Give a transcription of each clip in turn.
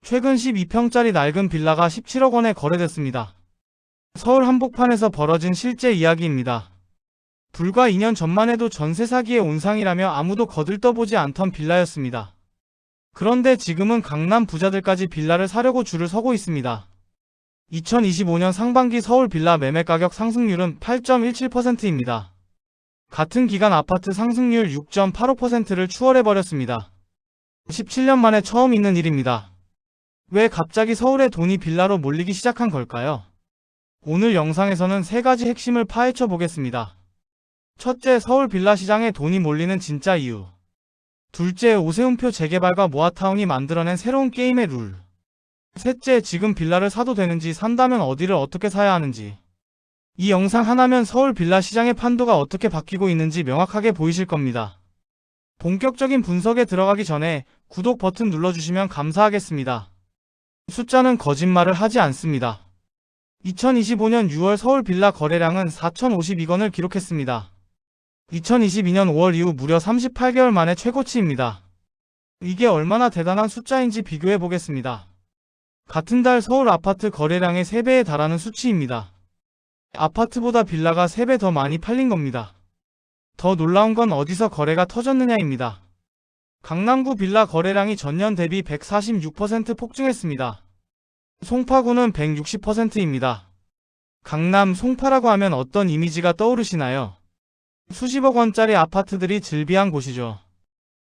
최근 12평짜리 낡은 빌라가 17억 원에 거래됐습니다. 서울 한복판에서 벌어진 실제 이야기입니다. 불과 2년 전만 해도 전세 사기의 온상이라며 아무도 거들떠보지 않던 빌라였습니다. 그런데 지금은 강남 부자들까지 빌라를 사려고 줄을 서고 있습니다. 2025년 상반기 서울 빌라 매매 가격 상승률은 8.17%입니다. 같은 기간 아파트 상승률 6.85%를 추월해버렸습니다. 17년 만에 처음 있는 일입니다. 왜 갑자기 서울의 돈이 빌라로 몰리기 시작한 걸까요? 오늘 영상에서는 세 가지 핵심을 파헤쳐 보겠습니다. 첫째, 서울 빌라 시장에 돈이 몰리는 진짜 이유. 둘째, 오세훈표 재개발과 모아타운이 만들어낸 새로운 게임의 룰. 셋째, 지금 빌라를 사도 되는지, 산다면 어디를 어떻게 사야 하는지. 이 영상 하나면 서울 빌라 시장의 판도가 어떻게 바뀌고 있는지 명확하게 보이실 겁니다. 본격적인 분석에 들어가기 전에 구독 버튼 눌러주시면 감사하겠습니다. 숫자는 거짓말을 하지 않습니다. 2025년 6월 서울 빌라 거래량은 4,052건을 기록했습니다. 2022년 5월 이후 무려 38개월 만에 최고치입니다. 이게 얼마나 대단한 숫자인지 비교해 보겠습니다. 같은 달 서울 아파트 거래량의 3배에 달하는 수치입니다. 아파트보다 빌라가 3배 더 많이 팔린 겁니다. 더 놀라운 건 어디서 거래가 터졌느냐입니다. 강남구 빌라 거래량이 전년 대비 146% 폭증했습니다. 송파구는 160%입니다. 강남, 송파라고 하면 어떤 이미지가 떠오르시나요? 수십억 원짜리 아파트들이 즐비한 곳이죠.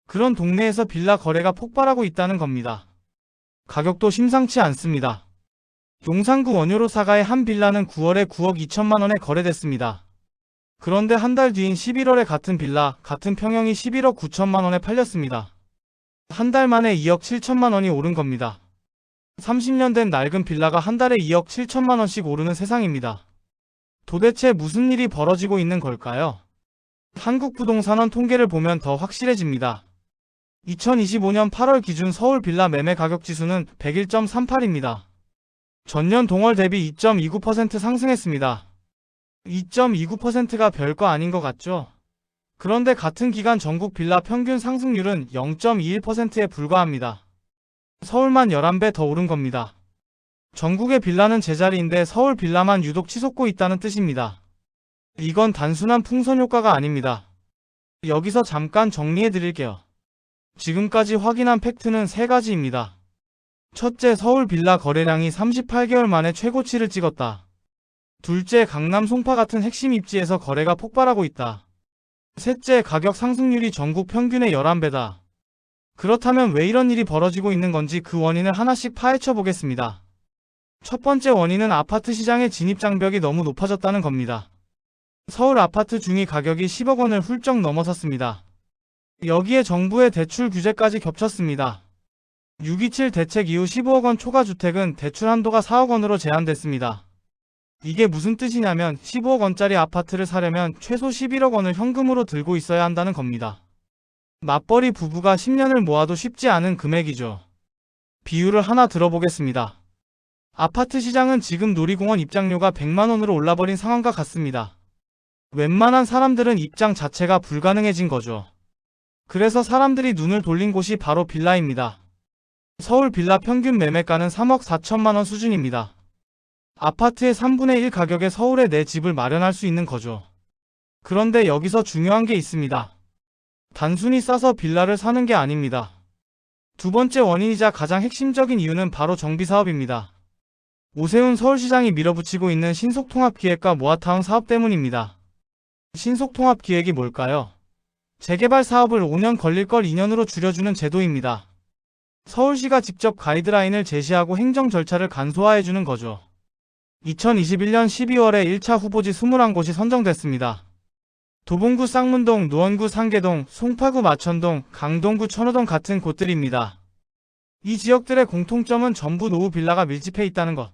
그런 동네에서 빌라 거래가 폭발하고 있다는 겁니다. 가격도 심상치 않습니다. 용산구 원효로 사가의 한 빌라는 9월에 9억 2천만 원에 거래됐습니다. 그런데 한 달 뒤인 11월에 같은 빌라, 같은 평형이 11억 9천만 원에 팔렸습니다. 한 달 만에 2억 7천만 원이 오른 겁니다. 30년 된 낡은 빌라가 한 달에 2억 7천만 원씩 오르는 세상입니다. 도대체 무슨 일이 벌어지고 있는 걸까요? 한국부동산원 통계를 보면 더 확실해집니다. 2025년 8월 기준 서울 빌라 매매 가격 지수는 101.38입니다. 전년 동월 대비 2.29% 상승했습니다. 2.29%가 별거 아닌 것 같죠? 그런데 같은 기간 전국 빌라 평균 상승률은 0.21%에 불과합니다. 서울만 11배 더 오른 겁니다. 전국의 빌라는 제자리인데 서울 빌라만 유독 치솟고 있다는 뜻입니다. 이건 단순한 풍선 효과가 아닙니다. 여기서 잠깐 정리해 드릴게요. 지금까지 확인한 팩트는 3가지입니다. 첫째, 서울 빌라 거래량이 38개월 만에 최고치를 찍었다. 둘째, 강남 송파 같은 핵심 입지에서 거래가 폭발하고 있다. 셋째, 가격 상승률이 전국 평균의 11배다. 그렇다면 왜 이런 일이 벌어지고 있는 건지 그 원인을 하나씩 파헤쳐 보겠습니다. 첫 번째 원인은 아파트 시장의 진입장벽이 너무 높아졌다는 겁니다. 서울 아파트 중위 가격이 10억 원을 훌쩍 넘어섰습니다. 여기에 정부의 대출 규제까지 겹쳤습니다. 6.27 대책 이후 15억 원 초과 주택은 대출 한도가 4억 원으로 제한됐습니다. 이게 무슨 뜻이냐면 15억 원짜리 아파트를 사려면 최소 11억 원을 현금으로 들고 있어야 한다는 겁니다. 맞벌이 부부가 10년을 모아도 쉽지 않은 금액이죠. 비유를 하나 들어보겠습니다. 아파트 시장은 지금 놀이공원 입장료가 100만 원으로 올라버린 상황과 같습니다. 웬만한 사람들은 입장 자체가 불가능해진 거죠. 그래서 사람들이 눈을 돌린 곳이 바로 빌라입니다. 서울 빌라 평균 매매가는 3억 4천만 원 수준입니다. 아파트의 3분의 1 가격에 서울에 내 집을 마련할 수 있는 거죠. 그런데 여기서 중요한 게 있습니다. 단순히 싸서 빌라를 사는 게 아닙니다. 두 번째 원인이자 가장 핵심적인 이유는 바로 정비사업입니다. 오세훈 서울시장이 밀어붙이고 있는 신속통합기획과 모아타운 사업 때문입니다. 신속통합기획이 뭘까요? 재개발 사업을 5년 걸릴 걸 2년으로 줄여주는 제도입니다. 서울시가 직접 가이드라인을 제시하고 행정 절차를 간소화해주는 거죠. 2021년 12월에 1차 후보지 21곳이 선정됐습니다. 도봉구 쌍문동, 노원구 상계동, 송파구 마천동, 강동구 천호동 같은 곳들입니다. 이 지역들의 공통점은 전부 노후 빌라가 밀집해 있다는 것.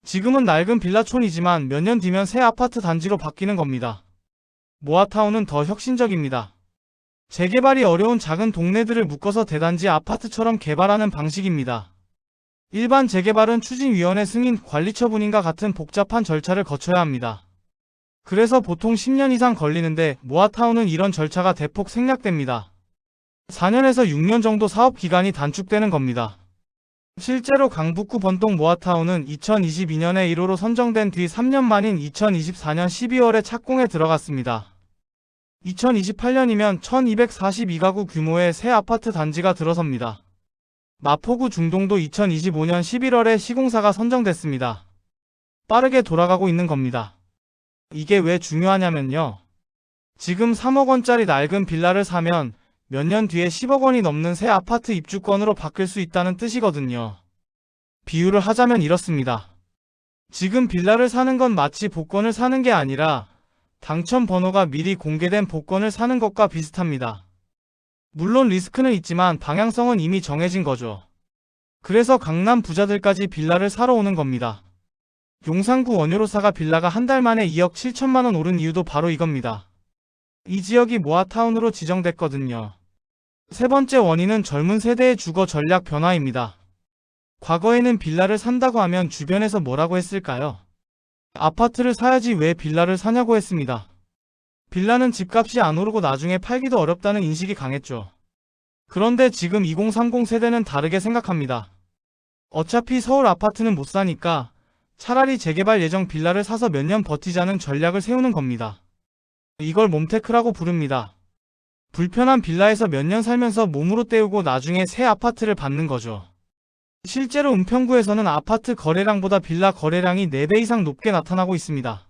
지금은 낡은 빌라촌이지만 몇 년 뒤면 새 아파트 단지로 바뀌는 겁니다. 모아타운은 더 혁신적입니다. 재개발이 어려운 작은 동네들을 묶어서 대단지 아파트처럼 개발하는 방식입니다. 일반 재개발은 추진위원회 승인, 관리처분인과 같은 복잡한 절차를 거쳐야 합니다. 그래서 보통 10년 이상 걸리는데 모아타운은 이런 절차가 대폭 생략됩니다. 4년에서 6년 정도 사업 기간이 단축되는 겁니다. 실제로 강북구 번동 모아타운은 2022년에 1호로 선정된 뒤 3년 만인 2024년 12월에 착공에 들어갔습니다. 2028년이면 1242가구 규모의 새 아파트 단지가 들어섭니다. 마포구 중동도 2025년 11월에 시공사가 선정됐습니다. 빠르게 돌아가고 있는 겁니다. 이게 왜 중요하냐면요. 지금 3억 원짜리 낡은 빌라를 사면 몇 년 뒤에 10억 원이 넘는 새 아파트 입주권으로 바뀔 수 있다는 뜻이거든요. 비유를 하자면 이렇습니다. 지금 빌라를 사는 건 마치 복권을 사는 게 아니라 당첨 번호가 미리 공개된 복권을 사는 것과 비슷합니다. 물론 리스크는 있지만 방향성은 이미 정해진 거죠. 그래서 강남 부자들까지 빌라를 사러 오는 겁니다. 용산구 원효로사가 빌라가 한 달 만에 2억 7천만 원 오른 이유도 바로 이겁니다. 이 지역이 모아타운으로 지정됐거든요. 세 번째 원인은 젊은 세대의 주거 전략 변화입니다. 과거에는 빌라를 산다고 하면 주변에서 뭐라고 했을까요? 아파트를 사야지 왜 빌라를 사냐고 했습니다. 빌라는 집값이 안 오르고 나중에 팔기도 어렵다는 인식이 강했죠. 그런데 지금 2030 세대는 다르게 생각합니다. 어차피 서울 아파트는 못 사니까 차라리 재개발 예정 빌라를 사서 몇 년 버티자는 전략을 세우는 겁니다. 이걸 몸테크라고 부릅니다. 불편한 빌라에서 몇 년 살면서 몸으로 때우고 나중에 새 아파트를 받는 거죠. 실제로 은평구에서는 아파트 거래량보다 빌라 거래량이 4배 이상 높게 나타나고 있습니다.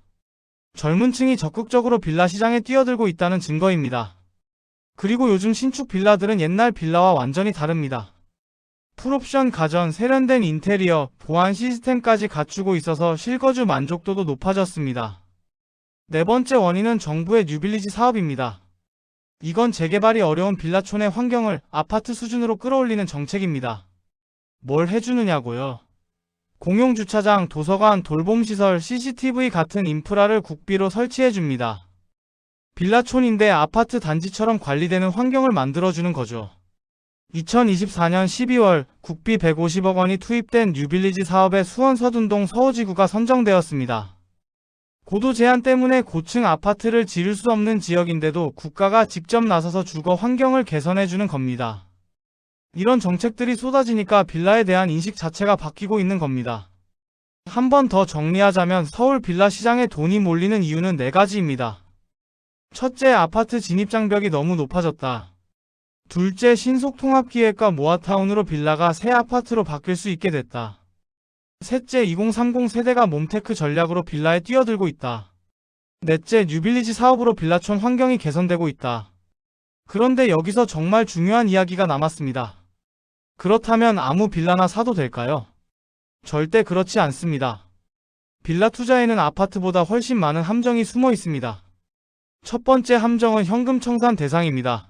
젊은 층이 적극적으로 빌라 시장에 뛰어들고 있다는 증거입니다. 그리고 요즘 신축 빌라들은 옛날 빌라와 완전히 다릅니다. 풀옵션 가전, 세련된 인테리어, 보안 시스템까지 갖추고 있어서 실거주 만족도도 높아졌습니다. 네 번째 원인은 정부의 뉴빌리지 사업입니다. 이건 재개발이 어려운 빌라촌의 환경을 아파트 수준으로 끌어올리는 정책입니다. 뭘 해주느냐고요? 공용주차장, 도서관, 돌봄시설, CCTV 같은 인프라를 국비로 설치해줍니다. 빌라촌인데 아파트 단지처럼 관리되는 환경을 만들어주는 거죠. 2024년 12월 국비 150억 원이 투입된 뉴빌리지 사업에 수원 서둔동 서호지구가 선정되었습니다. 고도 제한 때문에 고층 아파트를 지을 수 없는 지역인데도 국가가 직접 나서서 주거 환경을 개선해주는 겁니다. 이런 정책들이 쏟아지니까 빌라에 대한 인식 자체가 바뀌고 있는 겁니다. 한 번 더 정리하자면 서울 빌라 시장에 돈이 몰리는 이유는 4가지입니다. 첫째, 아파트 진입장벽이 너무 높아졌다. 둘째, 신속통합기획과 모아타운으로 빌라가 새 아파트로 바뀔 수 있게 됐다. 셋째, 2030 세대가 몸테크 전략으로 빌라에 뛰어들고 있다. 넷째, 뉴빌리지 사업으로 빌라촌 환경이 개선되고 있다. 그런데 여기서 정말 중요한 이야기가 남았습니다. 그렇다면 아무 빌라나 사도 될까요? 절대 그렇지 않습니다. 빌라 투자에는 아파트보다 훨씬 많은 함정이 숨어 있습니다. 첫 번째 함정은 현금 청산 대상입니다.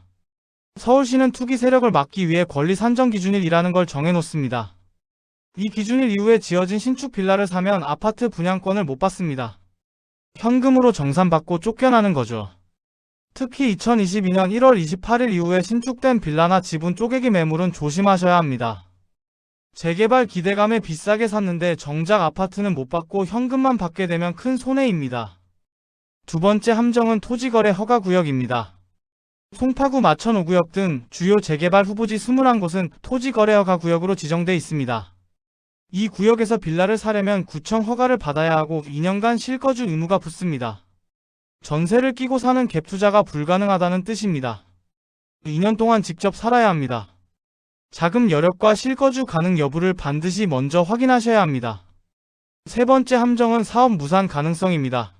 서울시는 투기 세력을 막기 위해 권리 산정 기준일이라는 걸 정해놓습니다. 이 기준일 이후에 지어진 신축 빌라를 사면 아파트 분양권을 못 받습니다. 현금으로 정산받고 쫓겨나는 거죠. 특히 2022년 1월 28일 이후에 신축된 빌라나 지분 쪼개기 매물은 조심하셔야 합니다. 재개발 기대감에 비싸게 샀는데 정작 아파트는 못 받고 현금만 받게 되면 큰 손해입니다. 두 번째 함정은 토지거래 허가구역입니다. 송파구 마천오구역 등 주요 재개발 후보지 21곳은 토지거래 허가구역으로 지정돼 있습니다. 이 구역에서 빌라를 사려면 구청 허가를 받아야 하고 2년간 실거주 의무가 붙습니다. 전세를 끼고 사는 갭 투자가 불가능하다는 뜻입니다. 2년 동안 직접 살아야 합니다. 자금 여력과 실거주 가능 여부를 반드시 먼저 확인하셔야 합니다. 세 번째 함정은 사업 무산 가능성입니다.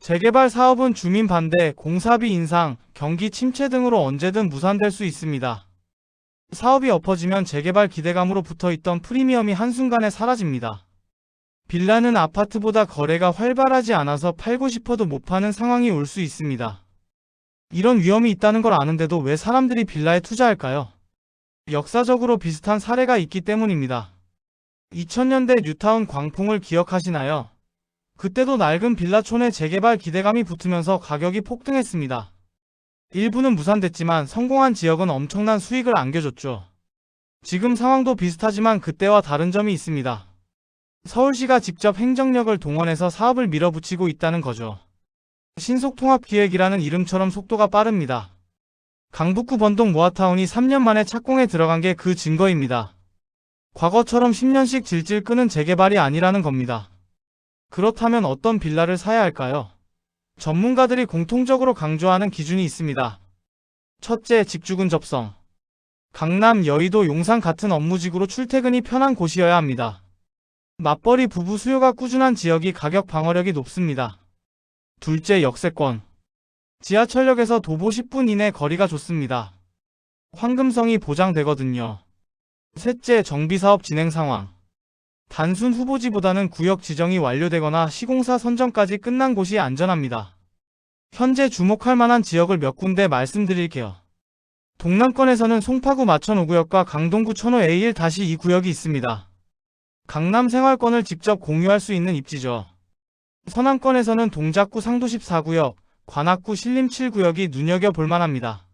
재개발 사업은 주민 반대, 공사비 인상, 경기 침체 등으로 언제든 무산될 수 있습니다. 사업이 엎어지면 재개발 기대감으로 붙어있던 프리미엄이 한순간에 사라집니다. 빌라는 아파트보다 거래가 활발하지 않아서 팔고 싶어도 못 파는 상황이 올 수 있습니다. 이런 위험이 있다는 걸 아는데도 왜 사람들이 빌라에 투자할까요? 역사적으로 비슷한 사례가 있기 때문입니다. 2000년대 뉴타운 광풍을 기억하시나요? 그때도 낡은 빌라촌에 재개발 기대감이 붙으면서 가격이 폭등했습니다. 일부는 무산됐지만 성공한 지역은 엄청난 수익을 안겨줬죠. 지금 상황도 비슷하지만 그때와 다른 점이 있습니다. 서울시가 직접 행정력을 동원해서 사업을 밀어붙이고 있다는 거죠. 신속통합기획이라는 이름처럼 속도가 빠릅니다. 강북구 번동 모아타운이 3년 만에 착공에 들어간 게 그 증거입니다. 과거처럼 10년씩 질질 끄는 재개발이 아니라는 겁니다. 그렇다면 어떤 빌라를 사야 할까요? 전문가들이 공통적으로 강조하는 기준이 있습니다. 첫째, 직주 근접성. 강남, 여의도, 용산 같은 업무지구로 출퇴근이 편한 곳이어야 합니다. 맞벌이 부부 수요가 꾸준한 지역이 가격 방어력이 높습니다. 둘째, 역세권. 지하철역에서 도보 10분 이내 거리가 좋습니다. 황금성이 보장되거든요. 셋째, 정비사업 진행 상황. 단순 후보지보다는 구역 지정이 완료되거나 시공사 선정까지 끝난 곳이 안전합니다. 현재 주목할 만한 지역을 몇 군데 말씀드릴게요. 동남권에서는 송파구 마천 5구역과 강동구 천호 A1-2 구역이 있습니다. 강남 생활권을 직접 공유할 수 있는 입지죠. 서남권에서는 동작구 상도 14구역, 관악구 신림 7구역이 눈여겨볼 만합니다.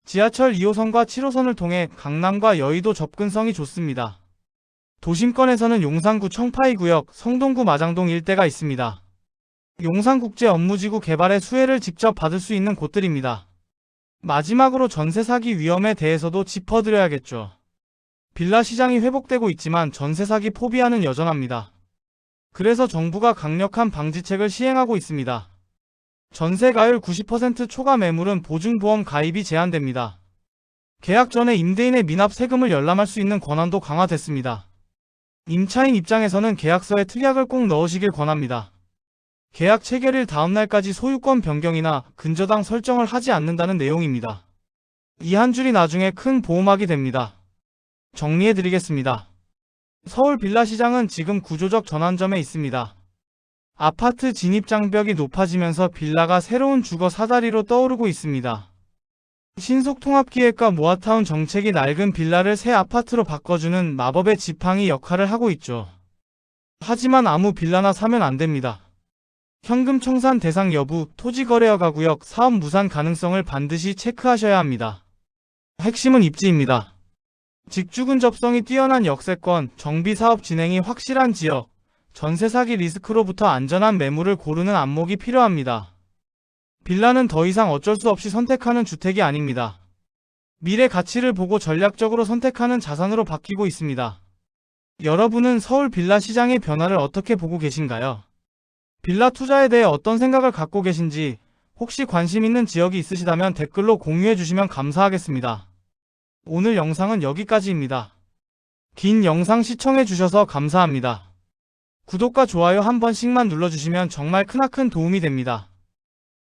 지하철 2호선과 7호선을 통해 강남과 여의도 접근성이 좋습니다. 도심권에서는 용산구 청파이구역, 성동구 마장동 일대가 있습니다. 용산국제 업무지구 개발의 수혜를 직접 받을 수 있는 곳들입니다. 마지막으로 전세 사기 위험에 대해서도 짚어드려야겠죠. 빌라 시장이 회복되고 있지만 전세 사기 포비아는 여전합니다. 그래서 정부가 강력한 방지책을 시행하고 있습니다. 전세가율 90% 초과 매물은 보증보험 가입이 제한됩니다. 계약 전에 임대인의 미납 세금을 열람할 수 있는 권한도 강화됐습니다. 임차인 입장에서는 계약서에 특약을 꼭 넣으시길 권합니다. 계약 체결일 다음날까지 소유권 변경이나 근저당 설정을 하지 않는다는 내용입니다. 이 한 줄이 나중에 큰 보호막이 됩니다. 정리해드리겠습니다. 서울 빌라 시장은 지금 구조적 전환점에 있습니다. 아파트 진입 장벽이 높아지면서 빌라가 새로운 주거 사다리로 떠오르고 있습니다. 신속통합기획과 모아타운 정책이 낡은 빌라를 새 아파트로 바꿔주는 마법의 지팡이 역할을 하고 있죠. 하지만 아무 빌라나 사면 안 됩니다. 현금 청산 대상 여부, 토지거래허가구역, 사업 무산 가능성을 반드시 체크하셔야 합니다. 핵심은 입지입니다. 직주 근접성이 뛰어난 역세권, 정비사업 진행이 확실한 지역, 전세 사기 리스크로부터 안전한 매물을 고르는 안목이 필요합니다. 빌라는 더 이상 어쩔 수 없이 선택하는 주택이 아닙니다. 미래 가치를 보고 전략적으로 선택하는 자산으로 바뀌고 있습니다. 여러분은 서울 빌라 시장의 변화를 어떻게 보고 계신가요? 빌라 투자에 대해 어떤 생각을 갖고 계신지, 혹시 관심 있는 지역이 있으시다면 댓글로 공유해 주시면 감사하겠습니다. 오늘 영상은 여기까지입니다. 긴 영상 시청해 주셔서 감사합니다. 구독과 좋아요 한 번씩만 눌러주시면 정말 크나큰 도움이 됩니다.